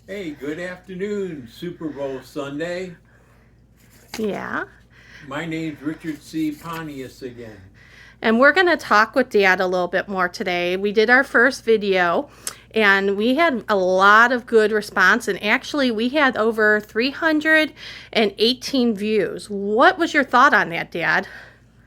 Hey, good afternoon, Super Bowl Sunday. Yeah. My name's Richard C. Pontius again. And we're going to talk with Dad a little bit more today. We did our first video and we had a lot of good response. And actually, we had over 318 views. What was your thought on that, Dad?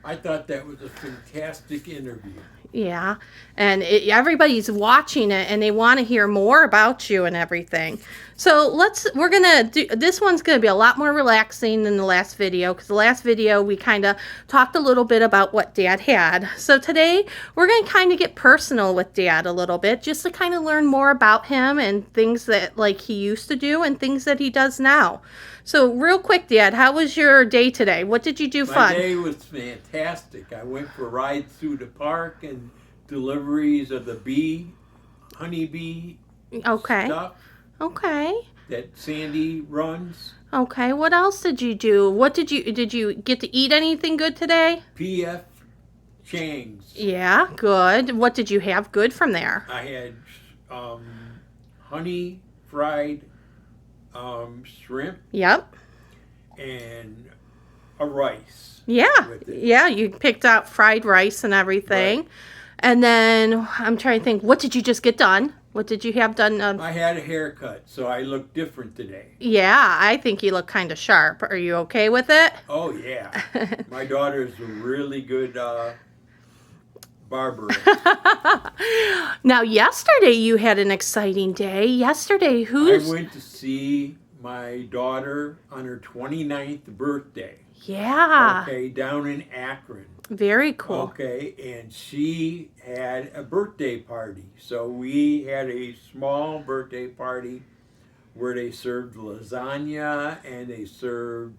I thought that was a fantastic interview. Yeah, and everybody's watching it and they want to hear more about you and everything. So we're gonna do, this one's gonna be a lot more relaxing than the last video, because the last video we kind of talked a little bit about what Dad had. So today we're gonna kind of get personal with Dad a little bit, just to kind of learn more about him and things that like he used to do and things that he does now. So real quick, Dad, how was your day today? What did you do My fun? day was fantastic. I went for rides through the park and deliveries of the honeybee Okay. stuff Okay. that Sandy runs. Okay, what else did you do? Did you get to eat anything good today? P.F. Chang's. Yeah, good. What did you have good from there? I had honey fried shrimp Yep. and a rice Yeah. with it. Yeah, you picked out fried rice and everything. Right. And then I'm trying to think, what did you just get done? What did you have done? I had a haircut, so I look different today. Yeah, I think you look kind of sharp. Are you okay with it? Oh, yeah. My daughter's a really good barber. Now, yesterday you had an exciting day. Yesterday, I went to see my daughter on her 29th birthday. Yeah. Okay, down in Akron. Very cool. Okay, and she had a birthday party. So we had a small birthday party where they served lasagna and they served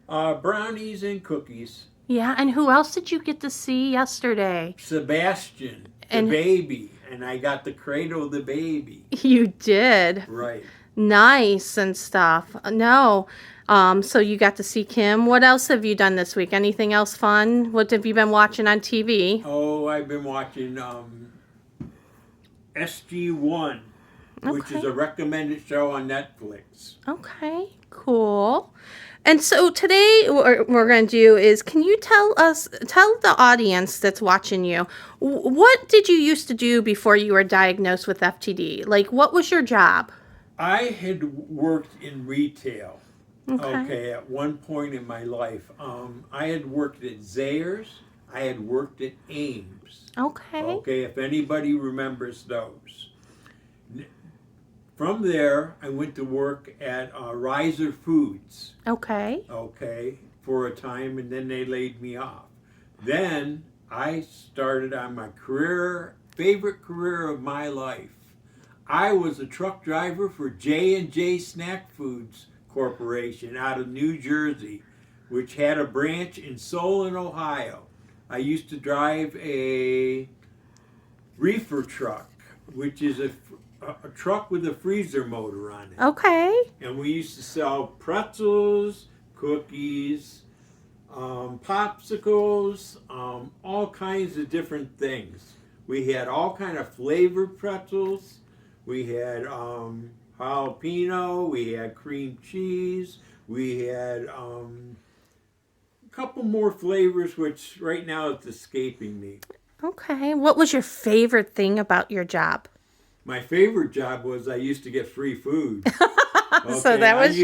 brownies and cookies. Yeah, and who else did you get to see yesterday? Sebastian, the And baby, and I got to cradle the baby. you did. Right. Nice and stuff. No. So you got to see Kim. What else have you done this week? Anything else fun? What have you been watching on TV? Oh, I've been watching SG1, which is Okay. a recommended show on Netflix. Okay, cool. And so today what we're going to do is, can you tell the audience that's watching you, what did you used to do before you were diagnosed with FTD? Like, what was your job? I had worked in retail. Okay. Okay, at one point in my life, I had worked at Zayre's. I had worked at Ames. Okay. Okay, if anybody remembers those. From there, I went to work at Riser Foods. Okay. Okay, for a time, and then they laid me off. Then I started on my favorite career of my life. I was a truck driver for J&J Snack Foods Corporation out of New Jersey, which had a branch in Solon, Ohio. I used to drive a reefer truck, which is a truck with a freezer motor on it. Okay. And we used to sell pretzels, cookies, popsicles, all kinds of different things. We had all kind of flavored pretzels. We had jalapeno. We had cream cheese. We had a couple more flavors, which right now it's escaping me. Okay. What was your favorite thing about your job? My favorite job was I used to get free food. So that was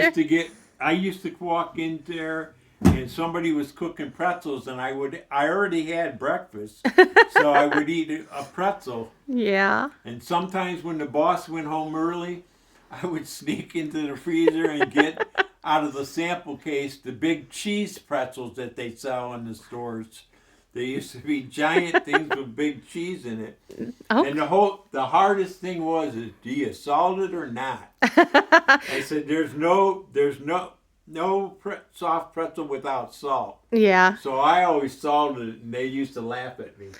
I used to walk in there and somebody was cooking pretzels and I already had breakfast, so I would eat a pretzel. Yeah. And sometimes when the boss went home early, I would sneak into the freezer and get out of the sample case the big cheese pretzels that they sell in the stores. They used to be giant things with big cheese in it. Okay. And the hardest thing was, is do you salt it or not? I said, there's no soft pretzel without salt. Yeah, So I always salted it, and they used to laugh at me.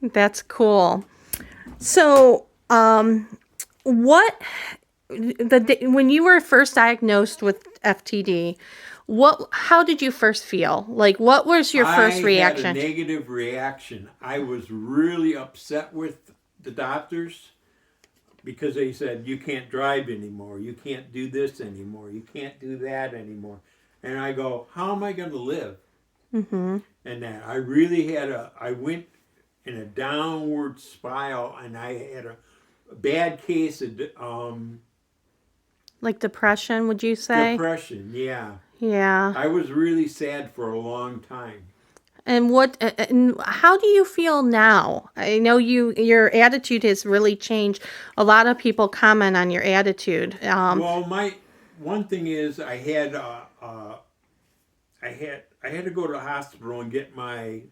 that's cool. So, when you were first diagnosed with FTD, how did you first feel? Like, what was your first I reaction? had a negative reaction. I was really upset with the doctors because they said, you can't drive anymore, you can't do this anymore, you can't do that anymore. And I go, how am I going to live? Mm-hmm. And that I really I went in a downward spiral, and I had a bad case of Like depression, would you say? depression, yeah. Yeah. I was really sad for a long time. And how do you feel now? I know your attitude has really changed. A lot of people comment on your attitude. Well, my one thing is I had to go to the hospital and get my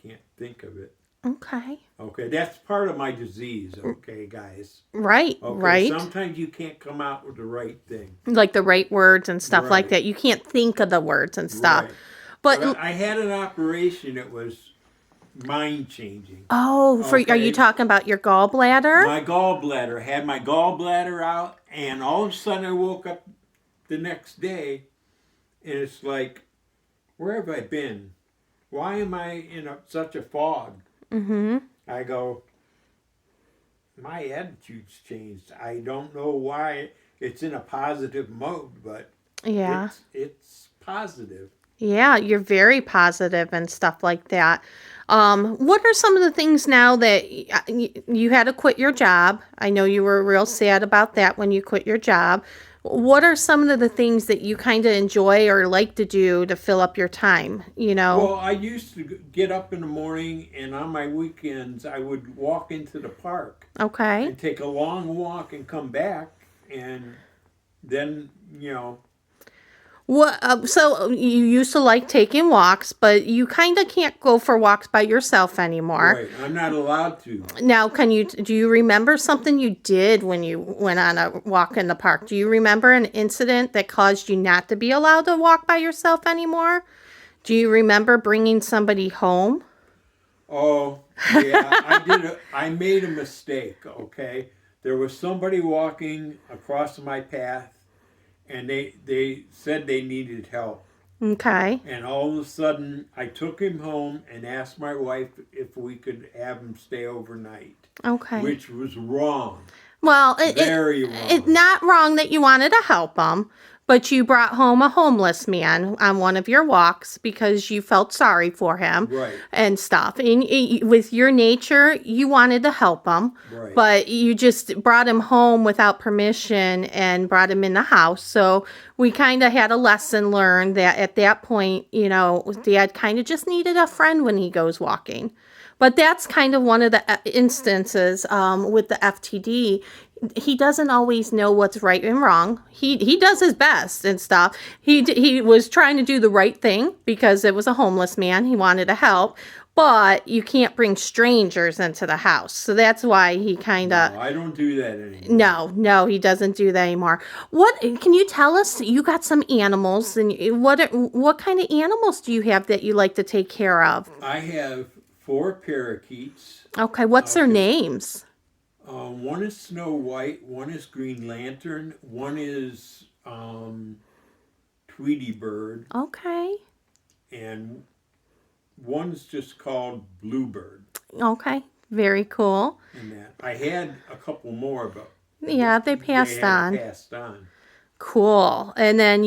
can't think of it. Okay. Okay, that's part of my disease. Okay, guys. Right. Okay, Right. sometimes you can't come out with the right thing. Like the right words and stuff like Right. that. You can't think of the words and stuff. Right. But But I had an operation that was mind changing. oh, are Okay. you talking about your gallbladder? My gallbladder, had my gallbladder out, and all of a sudden I woke up the next day, and it's like, where have I been? Why am I in such a fog? Mm-hmm. I go, my attitude's changed. I don't know why it's in a positive mode, but Yeah. it's positive. Yeah, you're very positive and stuff like that. What are some of the things now that you had to quit your job? I know you were real sad about that when you quit your job. What are some of the things that you kind of enjoy or like to do to fill up your time? You know? Well, I used to get up in the morning, and on my weekends, I would walk into the park Okay. and take a long walk and come back, and then, What? So you used to like taking walks, but you kind of can't go for walks by yourself anymore. right, I'm not allowed to. Now, do you remember something you did when you went on a walk in the park? Do you remember an incident that caused you not to be allowed to walk by yourself anymore? Do you remember bringing somebody home? Oh, yeah, I made a mistake, okay? There was somebody walking across my path, and they said they needed help. Okay. And all of a sudden, I took him home and asked my wife if we could have him stay overnight, Okay. which was wrong. Well, Very wrong. it's not wrong that you wanted to help them, but you brought home a homeless man on one of your walks because you felt sorry for him Right. and stuff. And with your nature, you wanted to help him, Right. but you just brought him home without permission and brought him in the house. So we kind of had a lesson learned that at that point, Dad kind of just needed a friend when he goes walking. But that's kind of one of the instances with the FTD. He doesn't always know what's right and wrong. He does his best and stuff. He was trying to do the right thing because it was a homeless man. He wanted to help. But you can't bring strangers into the house. So that's why he kind of... No, I don't do that anymore. No, he doesn't do that anymore. What can you tell us? You got some animals, and what kind of animals do you have that you like to take care of? I have 4 parakeets. Okay, what's their Okay. names? One is Snow White, one is Green Lantern, one is Tweety Bird, Okay. and one's just called Bluebird. Okay. Very cool. And that I had a couple more, but Yeah, they passed on. Passed on. Cool. And then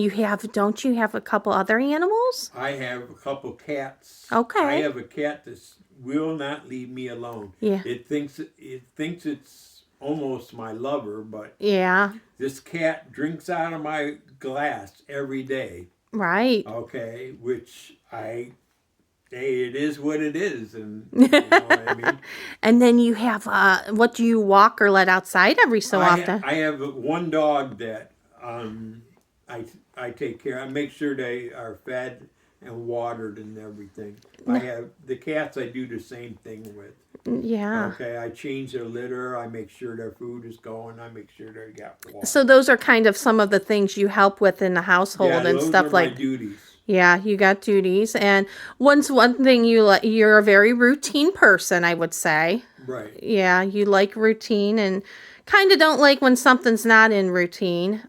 don't you have a couple other animals? I have a couple cats. Okay. I have a cat that will not leave me alone. Yeah. It thinks it's almost my lover, but Yeah. this cat drinks out of my glass every day. Right. Okay, which it is what it is, and you know what I mean. And then you have what do you walk or let outside every so often? I have one dog that I take care of. I make sure they are fed and watered and everything. I have the cats. I do the same thing with. Yeah. Okay, I change their litter. I make sure their food is going. I make sure they got water. So those are kind of some of the things you help with in the household Yeah, and those stuff are like. my duties. Yeah, you got duties, and one thing you're a very routine person, I would say. Right. Yeah, you like routine and kind of don't like when something's not in routine.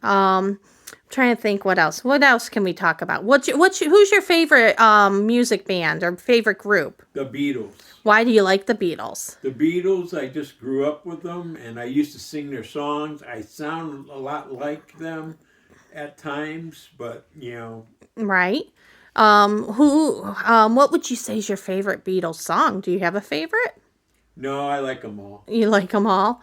Trying to think what else. What else can we talk about? Who's your favorite music band or favorite group? The Beatles. Why do you like the Beatles? The Beatles, I just grew up with them, and I used to sing their songs. I sound a lot like them at times, but, you know. Right. What would you say is your favorite Beatles song? Do you have a favorite? No, I like them all. You like them all?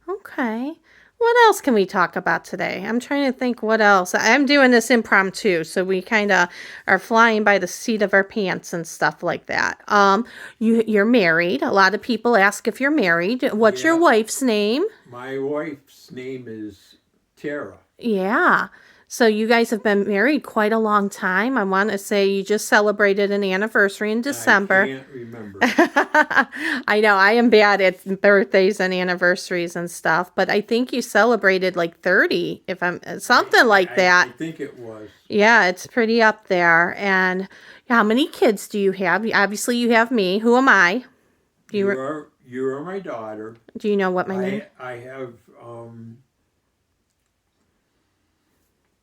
Okay. What else can we talk about today? I'm trying to think what else. I'm doing this impromptu, so we kind of are flying by the seat of our pants and stuff like that. You're married. A lot of people ask if you're married. What's your wife's name? My wife's name is Tara. Yeah. So you guys have been married quite a long time. I want to say you just celebrated an anniversary in December. I can't remember. I know I am bad at birthdays and anniversaries and stuff, but I think you celebrated like 30, if I'm something like that. I think it was. Yeah, it's pretty up there. And how many kids do you have? Obviously, you have me. Who am I? You are my daughter. Do you know what my name? I have.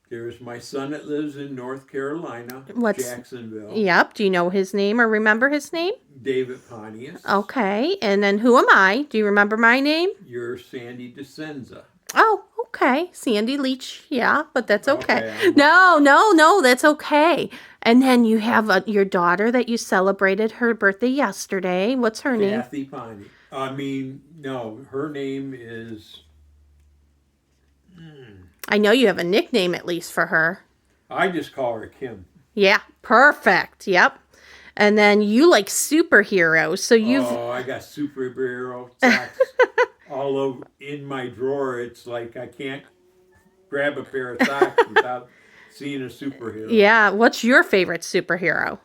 There's my son that lives in North Carolina, Jacksonville. Yep. Do you know his name or remember his name? David Pontius. Okay. And then who am I? Do you remember my name? You're Sandy DeSenza. Oh, okay. Sandy Leach. Yeah, but that's okay. No, that's okay. And then you have your daughter that you celebrated her birthday yesterday. What's her name? Kathy Pontius. No, her name is... I know you have a nickname at least for her. I just call her Kim. Yeah, perfect. Yep. And then you like superheroes, so you've... Oh, I got superhero socks all over in my drawer. It's like I can't grab a pair of socks without seeing a superhero. Yeah, what's your favorite superhero?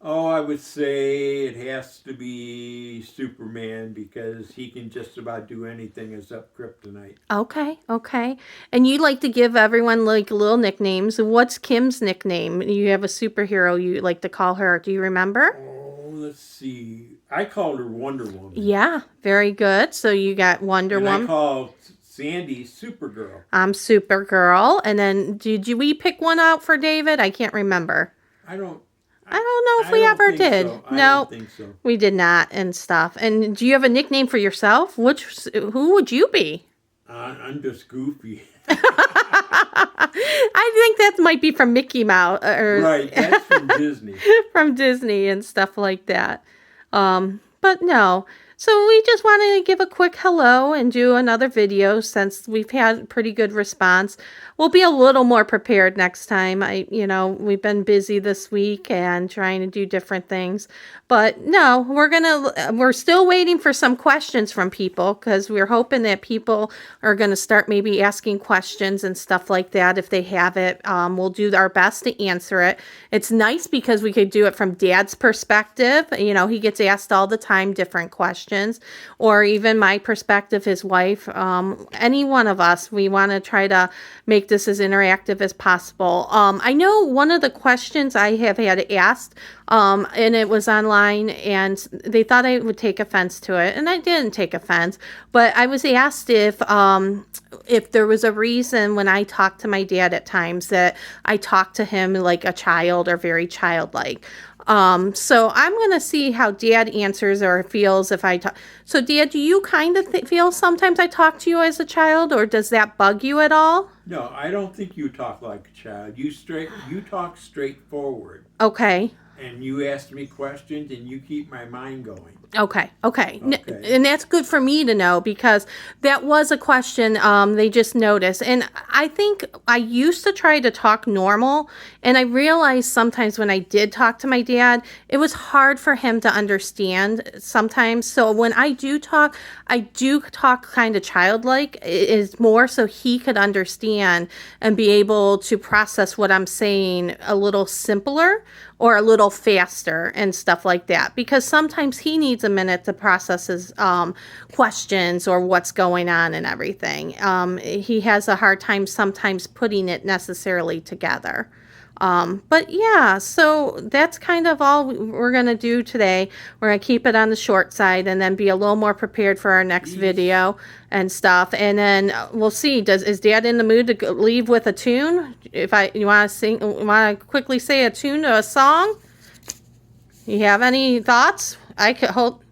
Oh, I would say it has to be Superman because he can just about do anything except kryptonite. Okay. And you like to give everyone like little nicknames. What's Kim's nickname? You have a superhero you like to call her. Do you remember? Oh, let's see. I called her Wonder Woman. Yeah, very good. So you got Wonder Woman. I called Sandy Supergirl. I'm Supergirl. And then we pick one out for David? I can't remember. I don't know if we ever did. So. No, I don't think so. We did not and stuff. And do you have a nickname for yourself? Who would you be? I'm just goofy. I think that might be from Mickey Mouse. Right, that's from Disney. From Disney and stuff like that. But no. So we just wanted to give a quick hello and do another video since we've had pretty good response. We'll be a little more prepared next time. We've been busy this week and trying to do different things. But no, we're still waiting for some questions from people because we're hoping that people are going to start maybe asking questions and stuff like that if they have it. We'll do our best to answer it. It's nice because we could do it from Dad's perspective. He gets asked all the time different questions, or even my perspective, his wife, any one of us. We want to try to make this as interactive as possible. I know one of the questions I have had asked, and it was online, and they thought I would take offense to it, and I didn't take offense, but I was asked if there was a reason when I talk to my dad at times that I talk to him like a child or very childlike. So I'm going to see how Dad answers or feels if I talk. So Dad, do you kind of feel sometimes I talk to you as a child, or does that bug you at all? No, I don't think you talk like a child. You talk straightforward. Okay. And you ask me questions and you keep my mind going. Okay. And that's good for me to know because that was a question they just noticed. And I think I used to try to talk normal, and I realized sometimes when I did talk to my dad, it was hard for him to understand sometimes. So when I do talk kind of childlike. It is more so he could understand and be able to process what I'm saying a little simpler or a little faster and stuff like that, because sometimes he needs a minute to process his questions or what's going on and everything. He has a hard time sometimes putting it necessarily together. But yeah, so that's kind of all we're going to do today. We're going to keep it on the short side and then be a little more prepared for our next video and stuff. And then we'll see, is Dad in the mood to leave with a tune? You want to quickly say a tune to a song? You have any thoughts? I could hold.